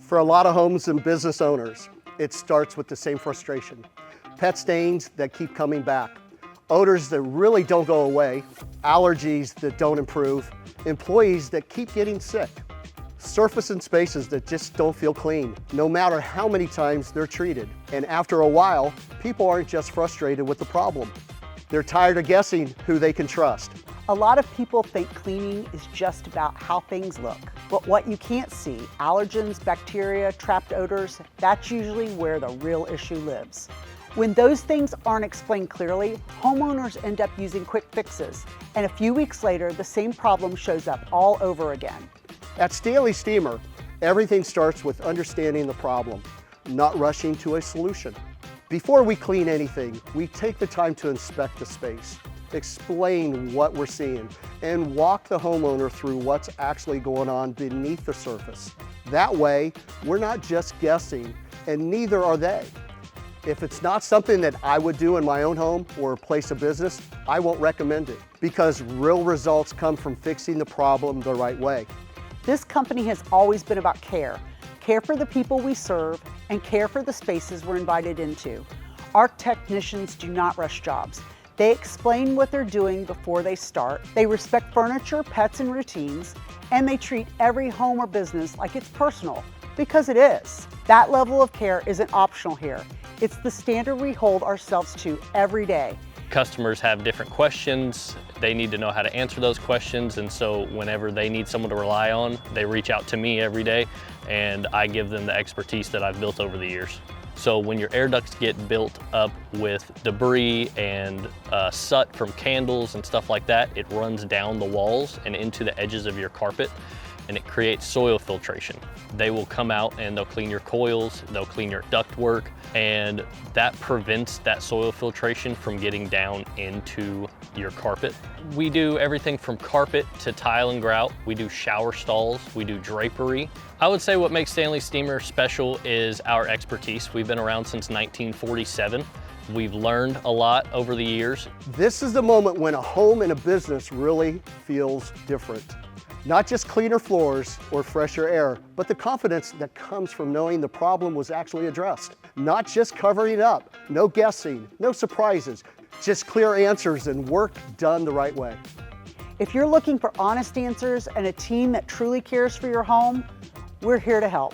For a lot of homes and business owners, it starts with the same frustration. Pet stains that keep coming back, odors that really don't go away, allergies that don't improve, employees that keep getting sick, surface and spaces that just don't feel clean, no matter how many times they're treated. And after a while, people aren't just frustrated with the problem. They're tired of guessing who they can trust. A lot of people think cleaning is just about how things look. But what you can't see, allergens, bacteria, trapped odors, that's usually where the real issue lives. When those things aren't explained clearly, homeowners end up using quick fixes. And a few weeks later, the same problem shows up all over again. At Stanley Steemer, everything starts with understanding the problem, not rushing to a solution. Before we clean anything, we take the time to inspect the space, explain what we're seeing, and walk the homeowner through what's actually going on beneath the surface. That way, we're not just guessing, and neither are they. If it's not something that I would do in my own home or a place of business, I won't recommend it, because real results come from fixing the problem the right way. This company has always been about care. Care for the people we serve and care for the spaces we're invited into. Our technicians do not rush jobs. They explain what they're doing before they start. They respect furniture, pets, and routines, and they treat every home or business like it's personal, because it is. That level of care isn't optional here. It's the standard we hold ourselves to every day. Customers have different questions. They need to know how to answer those questions, and so whenever they need someone to rely on, they reach out to me every day, and I give them the expertise that I've built over the years. So when your air ducts get built up with debris and soot from candles and stuff like that, it runs down the walls and into the edges of your carpet, and it creates soil filtration. They will come out and they'll clean your coils, they'll clean your duct work, and that prevents that soil filtration from getting down into your carpet. We do everything from carpet to tile and grout. We do shower stalls, we do drapery. I would say what makes Stanley Steemer special is our expertise. We've been around since 1947. We've learned a lot over the years. This is the moment when a home and a business really feels different. Not just cleaner floors or fresher air, but the confidence that comes from knowing the problem was actually addressed. Not just covering it up, no guessing, no surprises, just clear answers and work done the right way. If you're looking for honest answers and a team that truly cares for your home, we're here to help.